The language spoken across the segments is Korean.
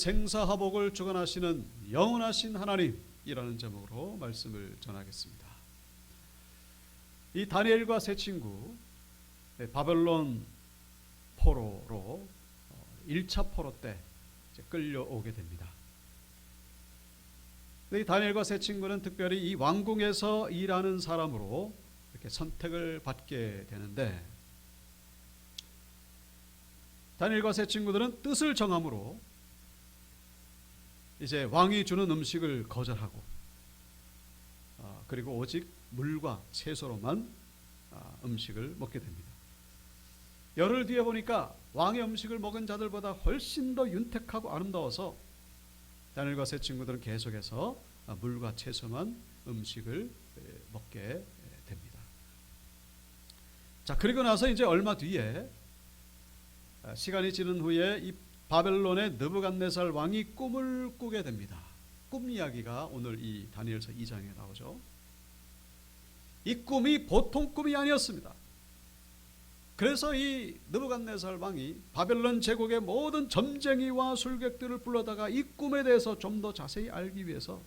생사화복을 주관하시는 영원하신 하나님이라는 제목으로 말씀을 전하겠습니다. 이 다니엘과 세 친구 바벨론 포로로 1차 포로 때 끌려오게 됩니다. 이 다니엘과 세 친구는 특별히 이 왕궁에서 일하는 사람으로 이렇게 선택을 받게 되는데, 다니엘과 세 친구들은 뜻을 정함으로 이제 왕이 주는 음식을 거절하고 그리고 오직 물과 채소로만 음식을 먹게 됩니다. 열흘 뒤에 보니까 왕의 음식을 먹은 자들보다 훨씬 더 윤택하고 아름다워서 다니엘과 세 친구들은 계속해서 물과 채소만 음식을 먹게 됩니다. 자, 그리고 나서 이제 얼마 뒤에 시간이 지난 후에 이 바벨론의 느부갓네살 왕이 꿈을 꾸게 됩니다. 꿈 이야기가 오늘 이 다니엘서 2장에 나오죠. 이 꿈이 보통 꿈이 아니었습니다. 그래서 이 느부갓네살 왕이 바벨론 제국의 모든 점쟁이와 술객들을 불러다가 이 꿈에 대해서 좀 더 자세히 알기 위해서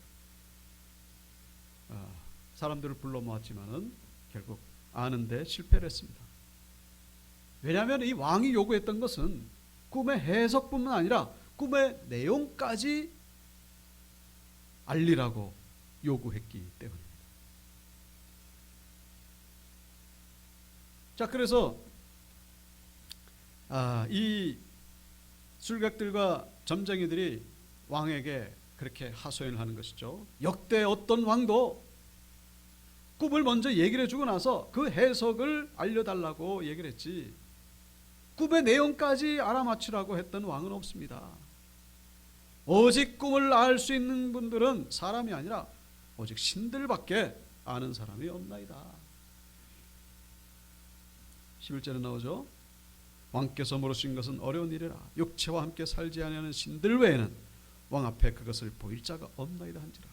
사람들을 불러 모았지만은 결국 아는데 실패를 했습니다. 왜냐하면 이 왕이 요구했던 것은 꿈의 해석뿐만 아니라 꿈의 내용까지 알리라고 요구했기 때문입니다. 자, 그래서 이 술객들과 점쟁이들이 왕에게 그렇게 하소연을 하는 것이죠. 역대 어떤 왕도 꿈을 먼저 얘기를 해주고 나서 그 해석을 알려달라고 얘기를 했지, 꿈의 내용까지 알아맞추라고 했던 왕은 없습니다. 오직 꿈을 알 수 있는 분들은 사람이 아니라 오직 신들밖에 아는 사람이 없나이다. 11절에 나오죠. 왕께서 물으신 것은 어려운 일이라 육체와 함께 살지 아니하는 신들 외에는 왕 앞에 그것을 보일 자가 없나이다 한지라.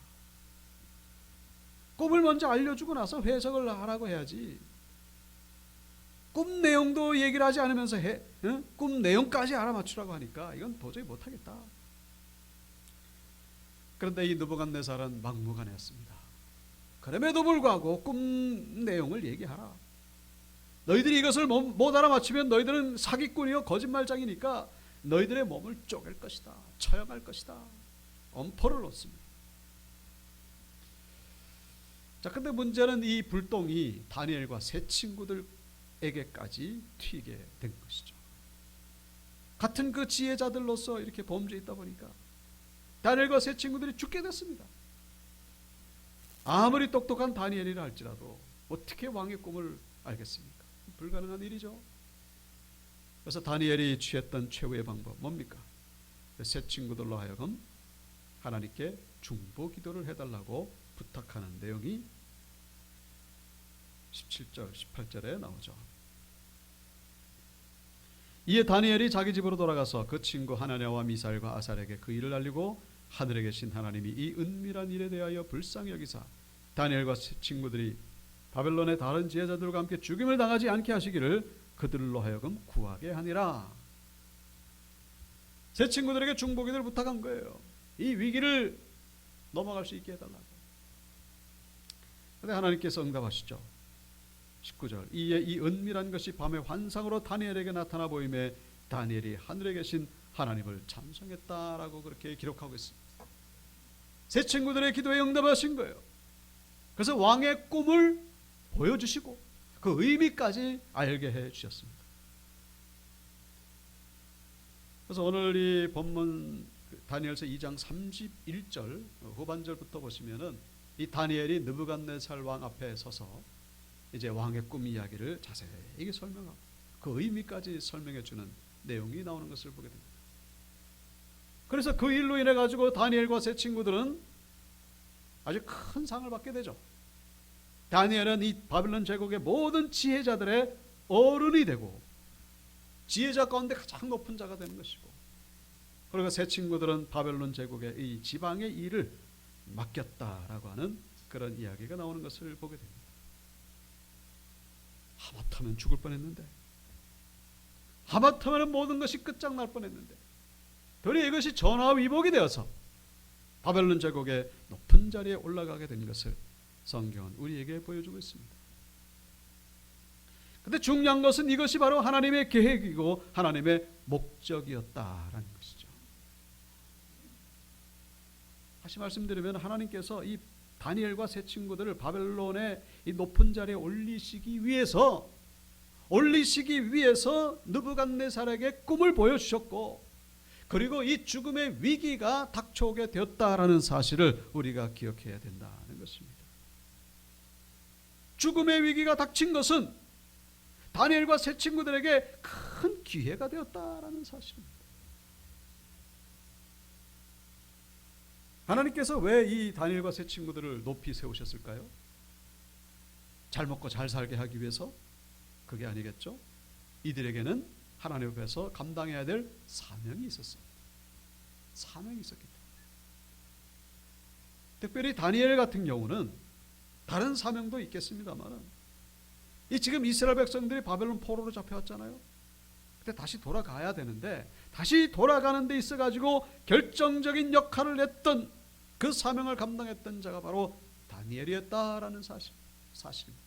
꿈을 먼저 알려주고 나서 해석을 하라고 해야지, 꿈 내용도 얘기를 하지 않으면서 꿈 내용까지 알아맞추라고 하니까 이건 도저히 못하겠다. 그런데 이 느부갓네살은 막무가내였습니다. 그럼에도 불구하고 꿈 내용을 얘기하라. 너희들이 이것을 못 알아맞히면 너희들은 사기꾼이요 거짓말장이니까 너희들의 몸을 쪼갤 것이다, 처형할 것이다, 엄포를 놓습니다. 자, 근데 문제는 이 불똥이 다니엘과 세 친구들에게까지 튀게 된 것이죠. 같은 그 지혜자들로서 이렇게 범죄에 있다 보니까 다니엘과 세 친구들이 죽게 됐습니다. 아무리 똑똑한 다니엘이라 할지라도 어떻게 왕의 꿈을 알겠습니까? 불가능한 일이죠. 그래서 다니엘이 취했던 최후의 방법 뭡니까? 세 친구들로 하여금 하나님께 중보 기도를 해달라고 부탁하는 내용이 17절, 18절에 나오죠. 이에 다니엘이 자기 집으로 돌아가서 그 친구 하나냐와 미사엘과 아살에게 그 일을 알리고 하늘에 계신 하나님이 이 은밀한 일에 대하여 불쌍히 여기사 다니엘과 친구들이 바벨론의 다른 지혜자들과 함께 죽임을 당하지 않게 하시기를 그들로 하여금 구하게 하니라. 세 친구들에게 중보기도를 부탁한 거예요. 이 위기를 넘어갈 수 있게 해달라고. 그런데 하나님께서 응답하시죠. 19절. 이에 이 은밀한 것이 밤의 환상으로 다니엘에게 나타나 보임에 다니엘이 하늘에 계신 하나님을 찬송했다라고 그렇게 기록하고 있습니다. 세 친구들의 기도에 응답하신 거예요. 그래서 왕의 꿈을 보여주시고 그 의미까지 알게 해주셨습니다. 그래서 오늘 이 본문 다니엘서 2장 31절 후반절부터 보시면은 이 다니엘이 느부갓네살 왕 앞에 서서 이제 왕의 꿈 이야기를 자세히 설명하고 그 의미까지 설명해 주는 내용이 나오는 것을 보게 됩니다. 그래서 그 일로 인해 가지고 다니엘과 세 친구들은 아주 큰 상을 받게 되죠. 다니엘은 이 바벨론 제국의 모든 지혜자들의 어른이 되고 지혜자 가운데 가장 높은 자가 되는 것이고, 그리고 세 친구들은 바벨론 제국의 이 지방의 일을 맡겼다라고 하는 그런 이야기가 나오는 것을 보게 됩니다. 하마터면 죽을 뻔했는데, 하마터면 모든 것이 끝장날 뻔했는데 되려 이것이 전화위복이 되어서 바벨론 제국의 높은 자리에 올라가게 된 것을 성경은 우리에게 보여주고 있습니다. 그런데 중요한 것은 이것이 바로 하나님의 계획이고 하나님의 목적이었다라는 것이죠. 다시 말씀드리면 하나님께서 이 다니엘과 세 친구들을 바벨론의 이 높은 자리에 올리시기 위해서 느부갓네살에게 꿈을 보여주셨고, 그리고 이 죽음의 위기가 닥쳐오게 되었다라는 사실을 우리가 기억해야 된다는 것입니다. 죽음의 위기가 닥친 것은 다니엘과 세 친구들에게 큰 기회가 되었다라는 사실입니다. 하나님께서 왜 이 다니엘과 세 친구들을 높이 세우셨을까요? 잘 먹고 잘 살게 하기 위해서? 그게 아니겠죠? 이들에게는 하나님 앞에서 감당해야 될 사명이 있었어요. 사명이 있었기 때문에. 특별히 다니엘 같은 경우는 다른 사명도 있겠습니다만, 이 지금 이스라엘 백성들이 바벨론 포로로 잡혀왔잖아요. 근데 다시 돌아가야 되는데, 다시 돌아가는 데 있어가지고 결정적인 역할을 했던, 그 사명을 감당했던 자가 바로 다니엘이었다라는 사실입니다.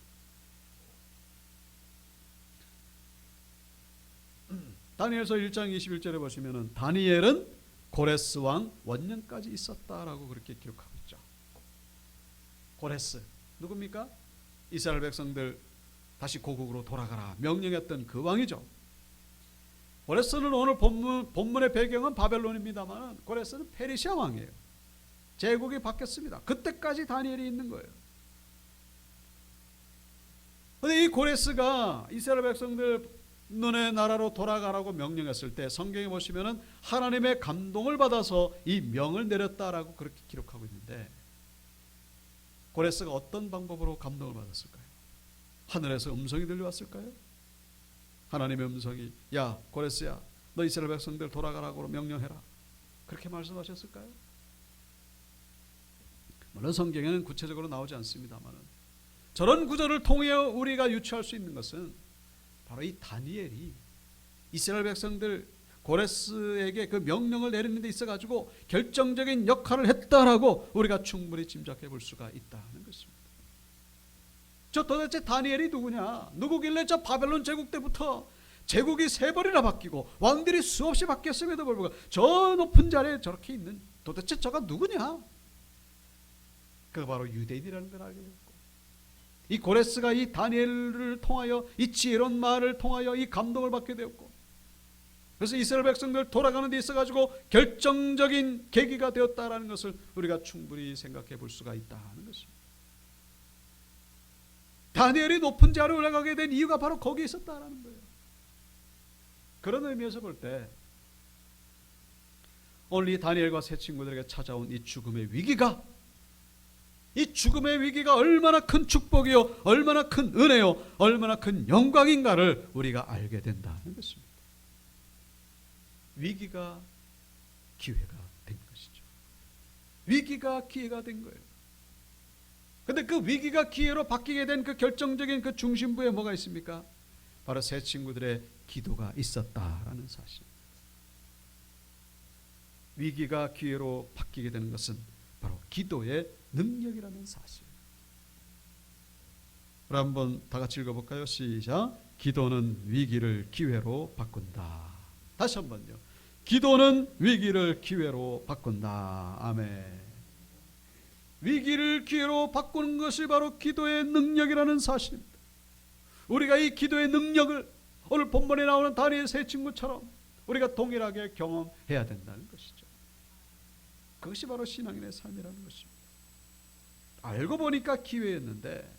다니엘서 1장 21절에 보시면은 다니엘은 고레스 왕 원년까지 있었다라고 그렇게 기록하고 있죠. 고레스 누굽니까? 이스라엘 백성들 다시 고국으로 돌아가라 명령했던 그 왕이죠. 고레스는 오늘 본문의 배경은 바벨론입니다만, 고레스는 페르시아 왕이에요. 제국이 바뀌었습니다. 그때까지 다니엘이 있는 거예요. 그런데 이 고레스가 이스라엘 백성들 너네 나라로 돌아가라고 명령했을 때 성경에 보시면은 하나님의 감동을 받아서 이 명을 내렸다라고 그렇게 기록하고 있는데, 고레스가 어떤 방법으로 감동을 받았을까요? 하늘에서 음성이 들려왔을까요? 하나님의 음성이 야 고레스야 너 이스라엘 백성들 돌아가라고 명령해라 그렇게 말씀하셨을까요? 물론 성경에는 구체적으로 나오지 않습니다만, 저런 구절을 통해 우리가 유추할 수 있는 것은 바로 이 다니엘이 이스라엘 백성들 고레스에게 그 명령을 내리는 데 있어가지고 결정적인 역할을 했다라고 우리가 충분히 짐작해 볼 수가 있다는 것입니다. 저 도대체 다니엘이 누구냐? 누구길래 저 바벨론 제국 때부터 제국이 세 번이나 바뀌고 왕들이 수없이 바뀌었음에도 불구하고 저 높은 자리에 저렇게 있는 도대체 저가 누구냐? 그 바로 유대인이라는 걸 알게 됐고, 이 고레스가 이 다니엘을 통하여 이 지혜로운 말을 통하여 이 감동을 받게 되었고, 그래서 이스라엘 백성들 돌아가는 데 있어가지고 결정적인 계기가 되었다라는 것을 우리가 충분히 생각해 볼 수가 있다는 것입니다. 다니엘이 높은 자리에 올라가게 된 이유가 바로 거기에 있었다라는 거예요. 그런 의미에서 볼 때 오늘 이 다니엘과 세 친구들에게 찾아온 이 죽음의 위기가, 이 죽음의 위기가 얼마나 큰 축복이요, 얼마나 큰 은혜요, 얼마나 큰 영광인가를 우리가 알게 된다는 것입니다. 위기가 기회가 된 것이죠. 위기가 기회가 된 거예요. 그런데 그 위기가 기회로 바뀌게 된 그 결정적인 그 중심부에 뭐가 있습니까? 바로 세 친구들의 기도가 있었다라는 사실. 위기가 기회로 바뀌게 되는 것은 바로 기도의 능력이라는 사실. 한번 다 같이 읽어볼까요? 시작. 기도는 위기를 기회로 바꾼다. 다시 한번요. 기도는 위기를 기회로 바꾼다. 아멘. 위기를 기회로 바꾸는 것이 바로 기도의 능력이라는 사실입니다. 우리가 이 기도의 능력을 오늘 본문에 나오는 다니엘 세 친구처럼 우리가 동일하게 경험해야 된다는 것이죠. 그것이 바로 신앙인의 삶이라는 것입니다. 알고 보니까 기회였는데,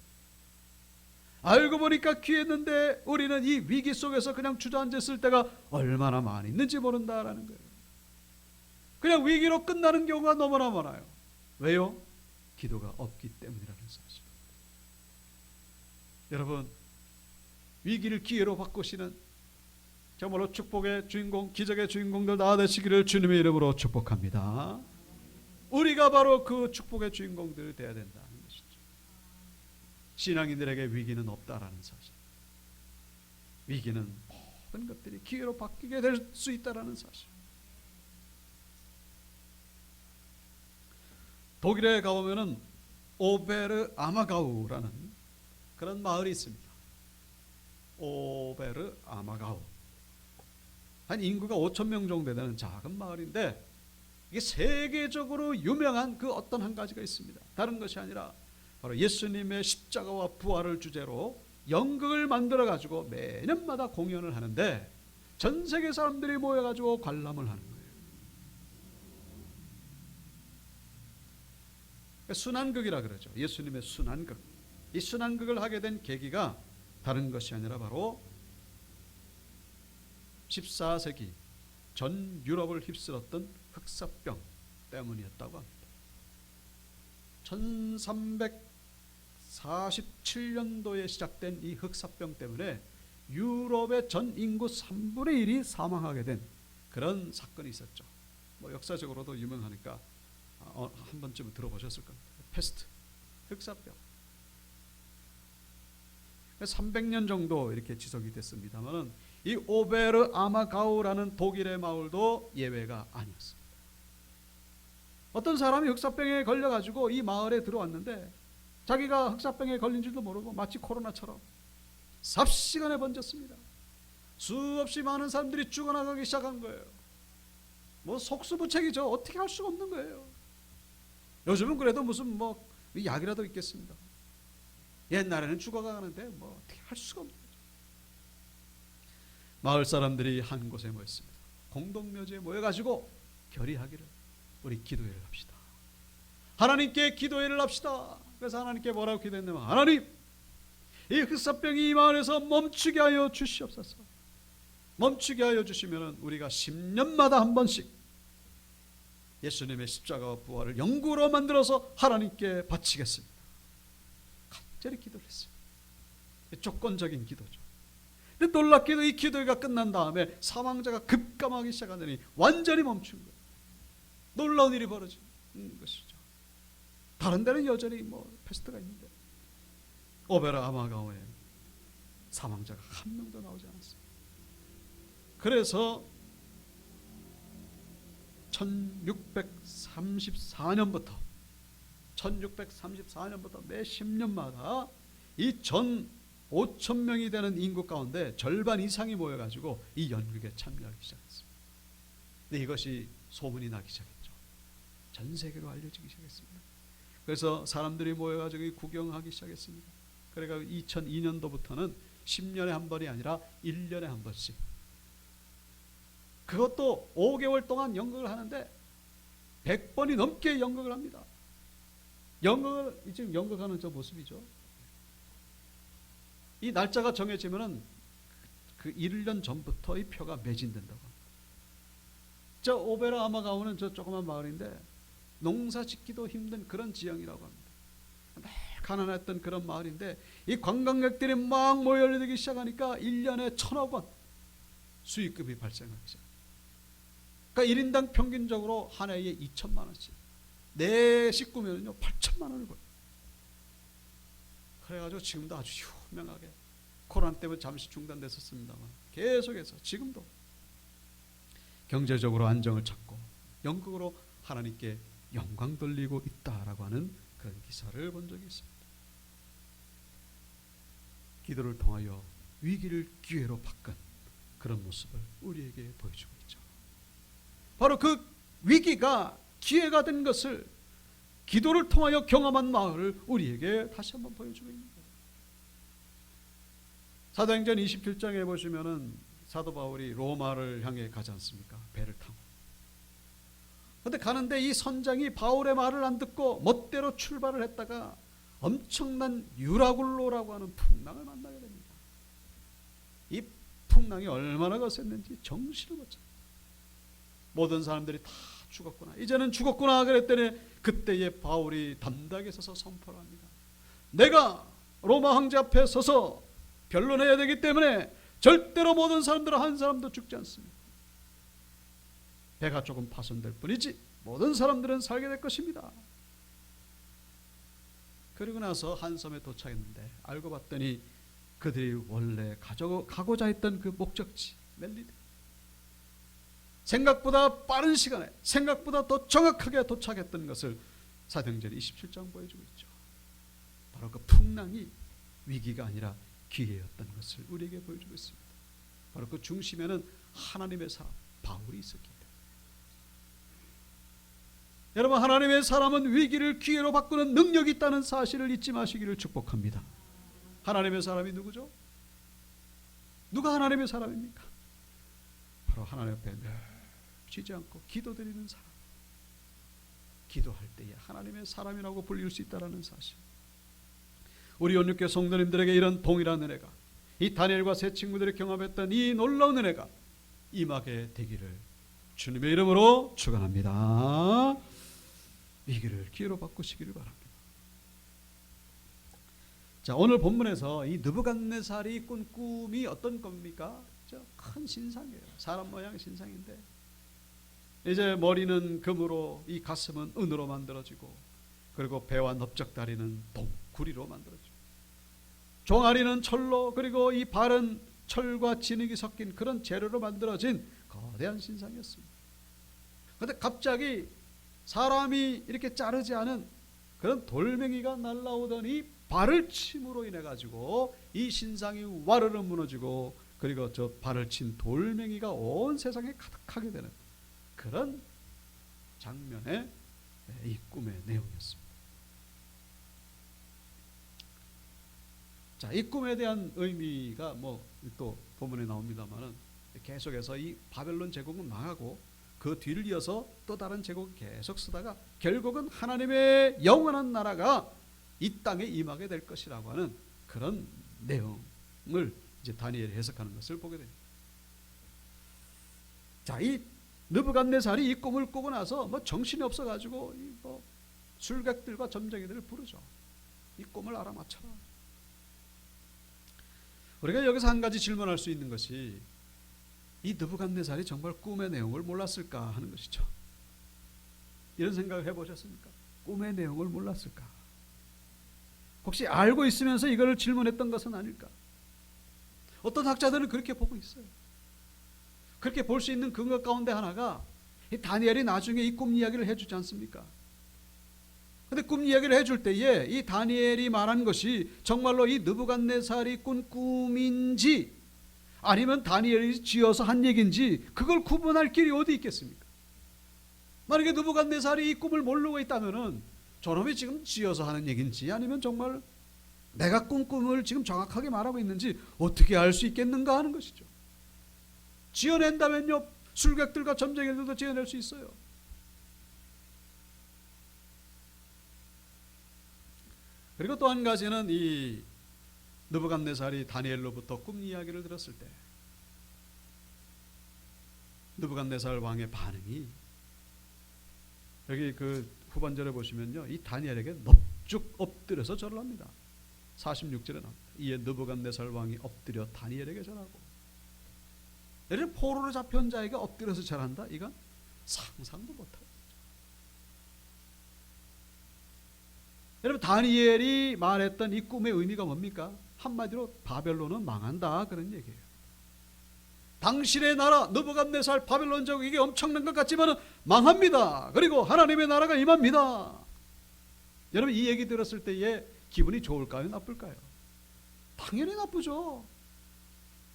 우리는 이 위기 속에서 그냥 주저앉았을 때가 얼마나 많이 있는지 모른다라는 거예요. 그냥 위기로 끝나는 경우가 너무나 많아요. 왜요? 기도가 없기 때문이라는 사실. 여러분, 위기를 기회로 바꾸시는 정말로 축복의 주인공, 기적의 주인공들 다 되시기를 주님의 이름으로 축복합니다. 우리가 바로 그 축복의 주인공들이 되어야 된다는 것이죠. 신앙인들에게 위기는 없다라는 사실. 위기는 모든 것들이 기회로 바뀌게 될 수 있다라는 사실. 독일에 가보면은 오베르 아마가우라는 그런 마을이 있습니다. 오베르 아마가우. 한 인구가 5천 명 정도 되는 작은 마을인데, 이게 세계적으로 유명한 그 어떤 한 가지가 있습니다. 다른 것이 아니라 바로 예수님의 십자가와 부활을 주제로 연극을 만들어 가지고 매년마다 공연을 하는데, 전 세계 사람들이 모여 가지고 관람을 하는 거예요. 순환극이라 그러죠. 예수님의 순환극. 이 순환극을 하게 된 계기가 다른 것이 아니라 바로 14세기 전 유럽을 휩쓸었던 흑사병 때문이었다고 합니다. 1347년도에 시작된 이 흑사병 때문에 유럽의 전 인구 3분의 1이 사망하게 된 그런 사건이 있었죠. 뭐 역사적으로도 유명하니까 한 번쯤 들어보셨을 겁니다. 패스트, 흑사병. 300년 정도 이렇게 지속이 됐습니다만, 이 오베르 아마가우라는 독일의 마을도 예외가 아니었습니다. 어떤 사람이 흑사병에 걸려가지고 이 마을에 들어왔는데, 자기가 흑사병에 걸린 줄도 모르고 마치 코로나처럼 삽시간에 번졌습니다. 수없이 많은 사람들이 죽어나가기 시작한 거예요. 뭐 속수무책이죠. 어떻게 할 수가 없는 거예요. 요즘은 그래도 무슨 뭐 약이라도 있겠습니다. 옛날에는 죽어가는데 뭐 어떻게 할 수가 없는 거죠. 마을 사람들이 한 곳에 모였습니다. 공동묘지에 모여가지고 결의하기를, 우리 기도회를 합시다. 하나님께 기도회를 합시다. 그래서 하나님께 뭐라고 기도했냐면, 하나님, 이 흑사병이 이 마을에서 멈추게 하여 주시옵소서. 멈추게 하여 주시면 우리가 10년마다 한 번씩 예수님의 십자가와 부활을 영구로 만들어서 하나님께 바치겠습니다. 간절히 기도를 했어요. 조건적인 기도죠. 근데 놀랍게도 이 기도가 끝난 다음에 사망자가 급감하기 시작하더니 완전히 멈춘 거예요. 놀라운 일이 벌어진 것이죠. 다른 데는 여전히 뭐 패스트가 있는데, 오베르 아마가우에 사망자가 한 명도 나오지 않았어요. 그래서 1634년부터 매 10년마다 이 전 5천 명이 되는 인구 가운데 절반 이상이 모여가지고 이 연극에 참여하기 시작했습니다. 근데 이것이 소문이 나기 시작했죠. 전 세계로 알려지기 시작했습니다. 그래서 사람들이 모여가지고 구경하기 시작했습니다. 그러니까 2002년도부터는 10년에 한 번이 아니라 1년에 한 번씩, 그것도 5개월 동안 연극을 하는데 100번이 넘게 연극을 합니다. 연극을, 지금 연극하는 저 모습이죠. 이 날짜가 정해지면은 그 1년 전부터 이 표가 매진된다고 합니다. 저 오베르 아마가우는 저 조그만 마을인데 농사 짓기도 힘든 그런 지형이라고 합니다. 가난했던 그런 마을인데, 이 관광객들이 막 모여들기 시작하니까 1년에 1,000억 원 수익금이 발생하기 시작합니다. 그러니까 1인당 평균적으로 한 해에 2천만 원씩, 네 식구면요 8천만 원을 벌어요. 그래가지고 지금도 아주 유명하게, 코로나 때문에 잠시 중단됐었습니다만 계속해서 지금도 경제적으로 안정을 찾고 연극으로 하나님께 영광 돌리고 있다라고 하는 그런 기사를 본 적이 있습니다. 기도를 통하여 위기를 기회로 바꾼 그런 모습을 우리에게 보여주고 있죠. 바로 그 위기가 기회가 된 것을 기도를 통하여 경험한 마을을 우리에게 다시 한번 보여주고 있는 거예요. 사도행전 27장에 보시면은 사도 바울이 로마를 향해 가지 않습니까? 배를 타고. 그런데 가는데 이 선장이 바울의 말을 안 듣고 멋대로 출발을 했다가 엄청난 유라굴로라고 하는 풍랑을 만나게 됩니다. 이 풍랑이 얼마나 거셌는지 정신을 못 차립니다. 모든 사람들이 다 죽었구나, 이제는 죽었구나 그랬더니 그때에 바울이 담대하게 서서 선포를 합니다. 내가 로마 황제 앞에 서서 변론해야 되기 때문에 절대로 모든 사람들은 한 사람도 죽지 않습니다. 배가 조금 파손될 뿐이지 모든 사람들은 살게 될 것입니다. 그리고 나서 한 섬에 도착했는데 알고 봤더니 그들이 원래 가고자 했던 그 목적지 멜리데, 생각보다 빠른 시간에 생각보다 더 정확하게 도착했던 것을 사도행전 27장 보여주고 있죠. 바로 그 풍랑이 위기가 아니라 기회였던 것을 우리에게 보여주고 있습니다. 바로 그 중심에는 하나님의 사람 바울이 있었기 때문에. 여러분, 하나님의 사람은 위기를 기회로 바꾸는 능력이 있다는 사실을 잊지 마시기를 축복합니다. 하나님의 사람이 누구죠? 누가 하나님의 사람입니까? 바로 하나님 앞에 늘 쉬지 않고 기도드리는 사람. 기도할 때에 하나님의 사람이라고 불릴 수 있다는 사실. 우리 온유교 성도님들에게 이런 동일한 은혜가, 이 다니엘과 세 친구들이 경험했던 이 놀라운 은혜가 임하게 되기를 주님의 이름으로 축원합니다. 위기를 기회로 바꾸시기를 바랍니다. 자, 오늘 본문에서 이 느부갓네살이 꾼 꿈이 어떤 겁니까? 큰 신상이에요. 사람 모양 신상인데 이제 머리는 금으로, 이 가슴은 은으로 만들어지고, 그리고 배와 넓적다리는 구리로 만들어지고, 종아리는 철로, 그리고 이 발은 철과 진흙이 섞인 그런 재료로 만들어진 거대한 신상이었습니다. 그런데 갑자기 사람이 이렇게 자르지 않은 그런 돌멩이가 날라오더니 발을 침으로 인해 가지고 이 신상이 와르르 무너지고, 그리고 저 발을 친 돌멩이가 온 세상에 가득하게 되는 그런 장면의 이 꿈의 내용이었습니다. 자, 이 꿈에 대한 의미가 또 본문에 나옵니다만은, 계속해서 이 바벨론 제국은 망하고 그 뒤를 이어서 또 다른 제국이 계속 쓰다가 결국은 하나님의 영원한 나라가 이 땅에 임하게 될 것이라고 하는 그런 내용을 이제 다니엘이 해석하는 것을 보게 됩니다. 자, 이 느부갓네살이 이 꿈을 꾸고 나서 정신이 없어가지고 술객들과 점쟁이들을 부르죠. 이 꿈을 알아맞혀라. 우리가 여기서 한 가지 질문할 수 있는 것이, 이 느부갓네살이 정말 꿈의 내용을 몰랐을까 하는 것이죠. 이런 생각을 해보셨습니까? 꿈의 내용을 몰랐을까? 혹시 알고 있으면서 이걸 질문했던 것은 아닐까? 어떤 학자들은 그렇게 보고 있어요. 그렇게 볼 수 있는 근거 가운데 하나가, 이 다니엘이 나중에 이 꿈 이야기를 해주지 않습니까? 근데 꿈 이야기를 해줄 때에 이 다니엘이 말한 것이 정말로 이 느부갓네살이 꾼 꿈인지 아니면 다니엘이 지어서 한 얘기인지 그걸 구분할 길이 어디 있겠습니까? 만약에 느부갓네살이 이 꿈을 모르고 있다면은 저놈이 지금 지어서 하는 얘기인지 아니면 정말 내가 꾼 꿈을 지금 정확하게 말하고 있는지 어떻게 알 수 있겠는가 하는 것이죠. 지어낸다면요, 술객들과 점쟁이들도 지어낼 수 있어요. 그리고 또 한 가지는, 이 느부갓네살이 다니엘로부터 꿈 이야기를 들었을 때 느부갓네살 왕의 반응이, 여기 그 후반절에 보시면요, 이 다니엘에게 넙죽 엎드려서 절을 합니다. 46절에 나옵니다. 이에 느부갓네살 왕이 엎드려 다니엘에게 절하고. 예를 포로로 잡혀온 자에게 엎드려서 절한다? 이건 상상도 못하고. 여러분, 다니엘이 말했던 이 꿈의 의미가 뭡니까? 한마디로 바벨론은 망한다, 그런 얘기예요. 당신의 나라 느부갓네살 바벨론 제국, 이게 엄청난 것 같지만 망합니다. 그리고 하나님의 나라가 임합니다. 여러분, 이 얘기 들었을 때에 기분이 좋을까요, 나쁠까요? 당연히 나쁘죠.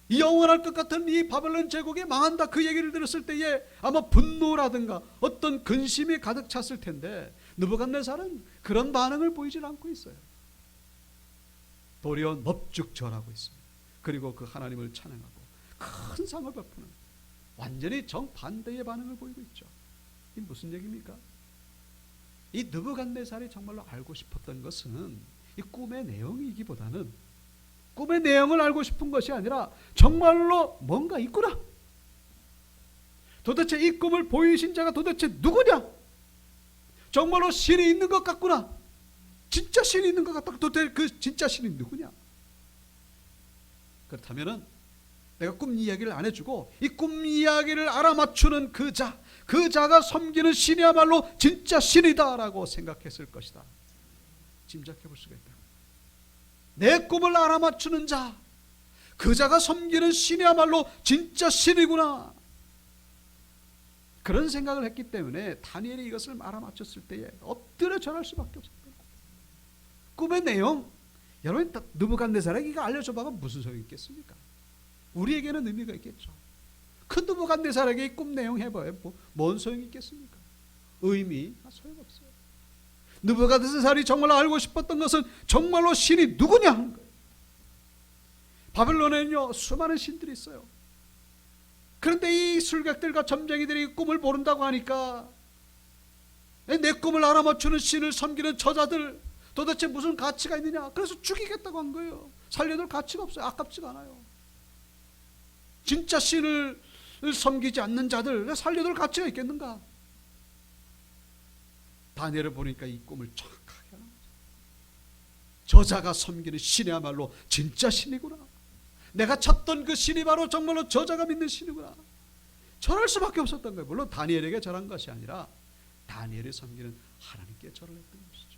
영원할 것 같은 이 바벨론 제국이 망한다, 그 얘기를 들었을 때에 아마 분노라든가 어떤 근심이 가득 찼을 텐데, 느부갓네살은 그런 반응을 보이질 않고 있어요. 도리어 넙죽 절하고 있습니다. 그리고 그 하나님을 찬양하고 큰 상을 베푸는 완전히 정반대의 반응을 보이고 있죠. 이게 무슨 얘기입니까? 이 느부갓네살이 정말로 알고 싶었던 것은 이 꿈의 내용이기보다는, 꿈의 내용을 알고 싶은 것이 아니라 정말로 뭔가 있구나, 도대체 이 꿈을 보이신 자가 도대체 누구냐, 정말로 신이 있는 것 같구나, 진짜 신이 있는 것 같다, 도대체 그 진짜 신이 누구냐. 그렇다면은 내가 꿈 이야기를 안 해주고 이 꿈 이야기를 알아맞추는 그 자가 섬기는 신이야말로 진짜 신이다라고 생각했을 것이다. 짐작해 볼 수가 있다. 내 꿈을 알아맞추는 자, 그 자가 섬기는 신이야말로 진짜 신이구나, 그런 생각을 했기 때문에 다니엘이 이것을 알아맞혔을 때에 엎드려 절할 수밖에 없었던 거예요. 꿈의 내용, 여러분 느부갓네살에게 이거 알려줘봐가 무슨 소용이 있겠습니까? 우리에게는 의미가 있겠죠. 그 느부갓네살에게 이 꿈 내용 해봐요. 뭔 소용이 있겠습니까? 의미 소용없어요. 느부갓네살이 정말 알고 싶었던 것은 정말로 신이 누구냐 하는 거예요. 바벨론에는요 수많은 신들이 있어요. 그런데 이 술객들과 점쟁이들이 꿈을 모른다고 하니까 내 꿈을 알아맞추는 신을 섬기는 저자들 도대체 무슨 가치가 있느냐, 그래서 죽이겠다고 한 거예요. 살려둘 가치가 없어요. 아깝지가 않아요. 진짜 신을 섬기지 않는 자들 살려둘 가치가 있겠는가? 다니엘을 보니까 이 꿈을 정확하게 하는 거죠. 저자가 섬기는 신이야말로 진짜 신이구나. 내가 찾던 그 신이 바로 정말로 저자가 믿는 신이구나. 절할 수밖에 없었던 거예요. 물론 다니엘에게 절한 것이 아니라 다니엘이 섬기는 하나님께 절을 했던 것이죠.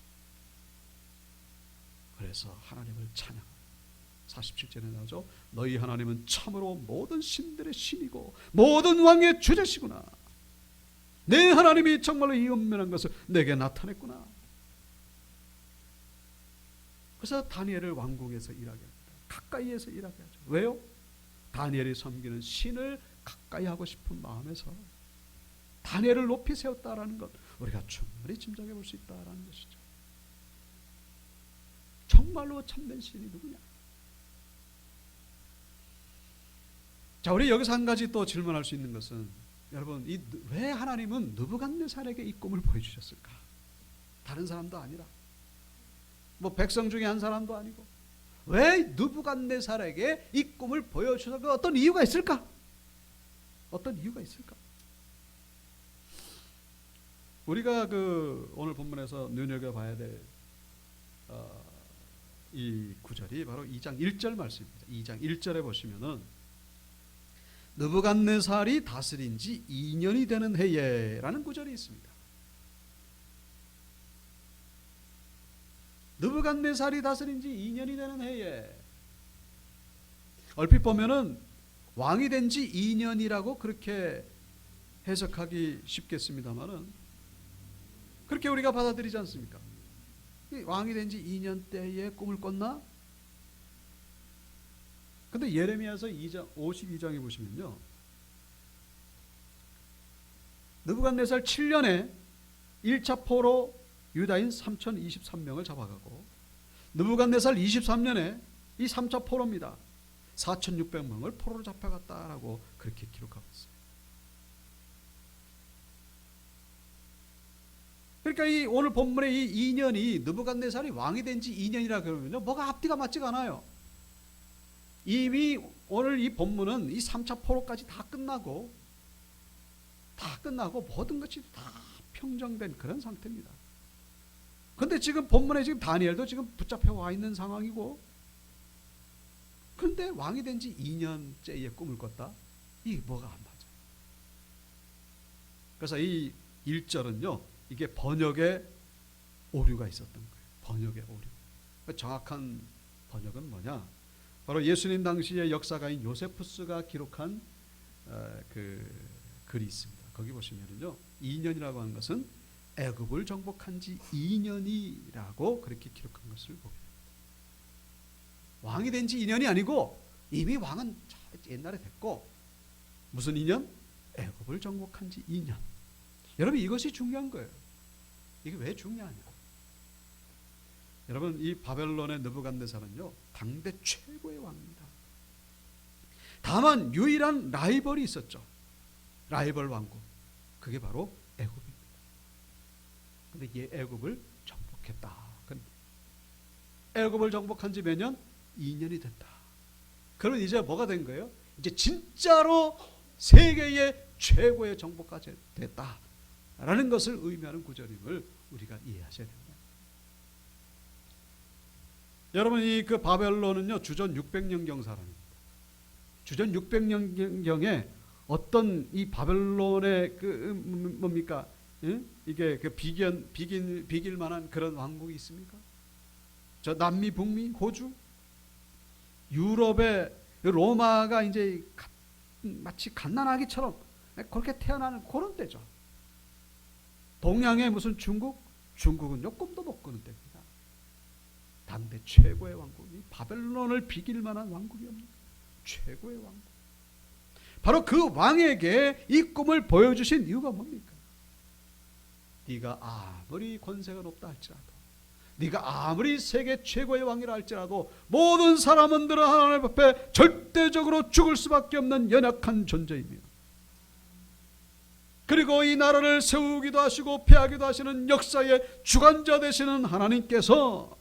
그래서 하나님을 찬양. 47절에 나오죠. 너희 하나님은 참으로 모든 신들의 신이고 모든 왕의 주제시구나. 내 하나님이 정말로 이 은밀한 것을 내게 나타냈구나. 그래서 다니엘을 왕궁에서 일하게 합니다. 가까이에서 일하게 하죠. 왜요? 다니엘이 섬기는 신을 가까이 하고 싶은 마음에서 다니엘을 높이 세웠다라는 것, 우리가 충분히 짐작해 볼 수 있다라는 것이죠. 정말로 참된 신이 누구냐? 자, 우리 여기서 한 가지 또 질문할 수 있는 것은, 여러분, 왜 하나님은 느부갓네살에게 이 꿈을 보여주셨을까? 다른 사람도 아니라, 뭐 백성 중에 한 사람도 아니고, 왜 느부갓네살에게 이 꿈을 보여주셔서 어떤 이유가 있을까? 어떤 이유가 있을까? 우리가 오늘 본문에서 눈여겨봐야 될 이 구절이 바로 2장 1절 말씀입니다. 2장 1절에 보시면은 느부갓네살이 다스린 지 2년이 되는 해에 라는 구절이 있습니다. 느부갓네살이 다스린 지 2년이 되는 해에, 얼핏 보면은 왕이 된 지 2년이라고 그렇게 해석하기 쉽겠습니다만은 그렇게 우리가 받아들이지 않습니까? 왕이 된 지 2년 때에 꿈을 꿨나? 근데 예레미야서 2장 52장에 보시면요, 느부갓네살 7년에 1차 포로 유다인 3023명을 잡아가고, 느부갓네살 23년에 이 3차 포로입니다. 4600명을 포로로 잡혀갔다라고 그렇게 기록하고 있어요. 그러니까 이 오늘 본문의 이 2년이 느부갓네살이 왕이 된 지 2년이라 그러면요, 뭐가 앞뒤가 맞지가 않아요. 이미 오늘 이 본문은 이 3차 포로까지 다 끝나고 모든 것이 다 평정된 그런 상태입니다. 그런데 지금 본문에 지금 다니엘도 지금 붙잡혀 와 있는 상황이고, 그런데 왕이 된 지 2년째의 꿈을 꿨다? 이게 뭐가 안 맞아. 그래서 이 1절은요, 이게 번역에 오류가 있었던 거예요. 번역에 오류. 정확한 번역은 뭐냐? 바로 예수님 당시의 역사가인 요세푸스가 기록한 그 글이 있습니다. 거기 보시면은요, 2년이라고 하는 것은 애굽을 정복한 지 2년이라고 그렇게 기록한 것을 보게 됩니다. 왕이 된 지 2년이 아니고 이미 왕은 옛날에 됐고, 무슨 2년? 애굽을 정복한 지 2년. 여러분, 이것이 중요한 거예요. 이게 왜 중요하냐? 여러분, 이 바벨론의 느부갓네살은요, 당대 최고의 왕입니다. 다만 유일한 라이벌이 있었죠. 라이벌 왕국. 그게 바로 애굽입니다. 근데 이 애굽을 정복했다. 애굽을 정복한 지 몇 년? 2년이 됐다. 그러면 이제 뭐가 된 거예요? 이제 진짜로 세계의 최고의 정복가 됐다 라는 것을 의미하는 구절임을 우리가 이해하셔야 됩니다. 여러분, 이 바벨론은요, 주전 600년경 사람입니다. 주전 600년경에 어떤 이 바벨론의 뭡니까? 이게 비길 만한 그런 왕국이 있습니까? 저 남미, 북미, 호주, 유럽의 로마가 이제 마치 갓난아기처럼 그렇게 태어나는 그런 때죠. 동양의 무슨 중국, 중국은요 꿈도 못 꾸는 때입니다. 당대 최고의 왕국이 바벨론을 비길 만한 왕국이 없는 최고의 왕국. 바로 그 왕에게 이 꿈을 보여주신 이유가 뭡니까? 네가 아무리 권세가 높다 할지라도, 네가 아무리 세계 최고의 왕이라 할지라도 모든 사람들은 하나님 앞에 절대적으로 죽을 수밖에 없는 연약한 존재이며, 그리고 이 나라를 세우기도 하시고 폐하기도 하시는 역사의 주관자 되시는 하나님께서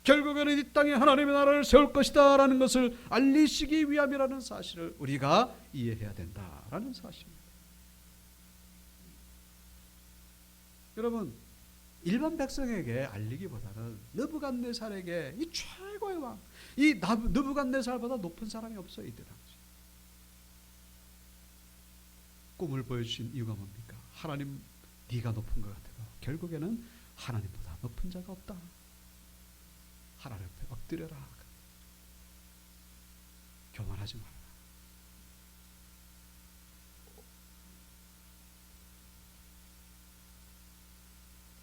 결국에는 이 땅에 하나님의 나라를 세울 것이다 라는 것을 알리시기 위함이라는 사실을 우리가 이해해야 된다라는 사실입니다. 여러분, 일반 백성에게 알리기보다는 느부갓네살에게 이 최고의 왕, 이 느부갓네살보다 높은 사람이 없어요. 이때 당시 꿈을 보여주신 이유가 뭡니까? 하나님, 네가 높은 것 같아도 결국에는 하나님보다 높은 자가 없다. 하나님 앞에 엎드려라. 교만하지 마라.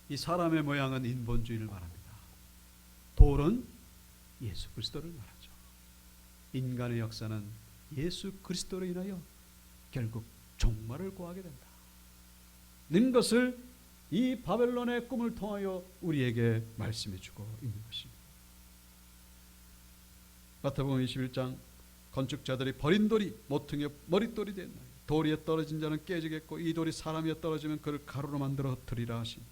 이 사람의 모양은 인본주의를 말합니다. 돌은 예수 그리스도를 말하죠. 인간의 역사는 예수 그리스도로 인하여 결국 종말을 고하게 된다 는 것을 이 바벨론의 꿈을 통하여 우리에게 말씀해 주고 있는 것입니다. 마태복음 21장 건축자들이 버린 돌이 모퉁이에 머릿돌이 됐나니 돌 위에 떨어진 자는 깨지겠고 이 돌이 사람 위에 떨어지면 그를 가루로 만들어 흩으리라 하시니,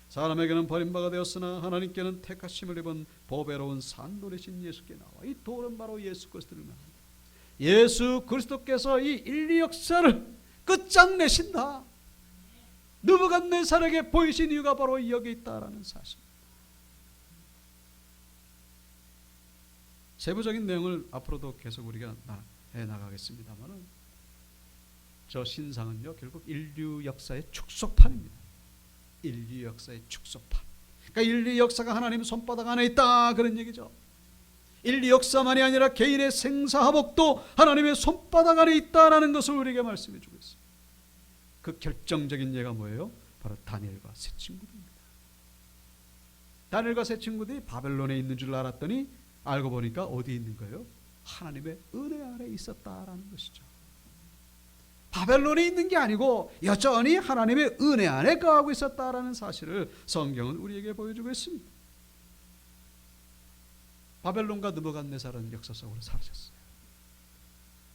사람에게는 버림바가 되었으나 하나님께는 택하심을 입은 보배로운 산돌이신 예수께 나와. 이 돌은 바로 예수 그리스도를 말합니다. 예수 그리스도께서 이 인류 역사를 끝장내신다. 느부갓네살에게 보이신 이유가 바로 여기 있다라는 사실. 세부적인 내용을 앞으로도 계속 우리가 해나가겠습니다만, 저 신상은요 결국 인류 역사의 축소판입니다. 인류 역사의 축소판. 그러니까 인류 역사가 하나님 손바닥 안에 있다 그런 얘기죠. 인류 역사만이 아니라 개인의 생사화복도 하나님의 손바닥 안에 있다라는 것을 우리에게 말씀해 주고 있습니다. 그 결정적인 예가 뭐예요? 바로 다니엘과 세 친구들입니다. 다니엘과 세 친구들이 바벨론에 있는 줄 알았더니 알고 보니까 어디 있는 거예요? 하나님의 은혜 아래 있었다라는 것이죠. 바벨론에 있는 게 아니고 여전히 하나님의 은혜 안에 거하고 있었다라는 사실을 성경은 우리에게 보여주고 있습니다. 바벨론과 느부갓네살은 역사 속으로 사라졌어요.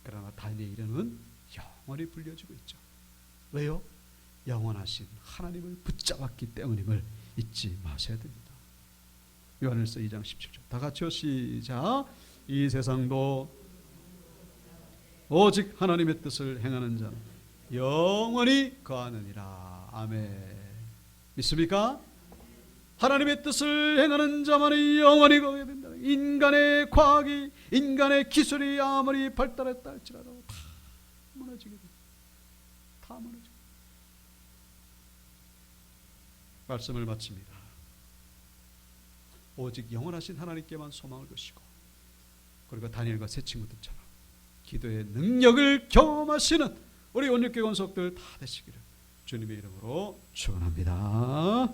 그러나 다니엘은 영원히 불려지고 있죠. 왜요? 영원하신 하나님을 붙잡았기 때문임을 잊지 마셔야 됩니다. 요한일서 2장 17절 다 같이요 시작. 이 세상도 오직 하나님의 뜻을 행하는 자는 영원히 거하느니라. 아멘. 믿습니까? 하나님의 뜻을 행하는 자만이 영원히 거하게 된다. 인간의 과학이, 인간의 기술이 아무리 발달했다 할지라도 다 무너지게 됩니다. 다 무너지게. 말씀을 마칩니다. 오직 영원하신 하나님께만 소망을 두시고, 그리고 다니엘과 세 친구들처럼 기도의 능력을 경험하시는 우리 온유교회 권속들 다 되시기를 주님의 이름으로 축원합니다.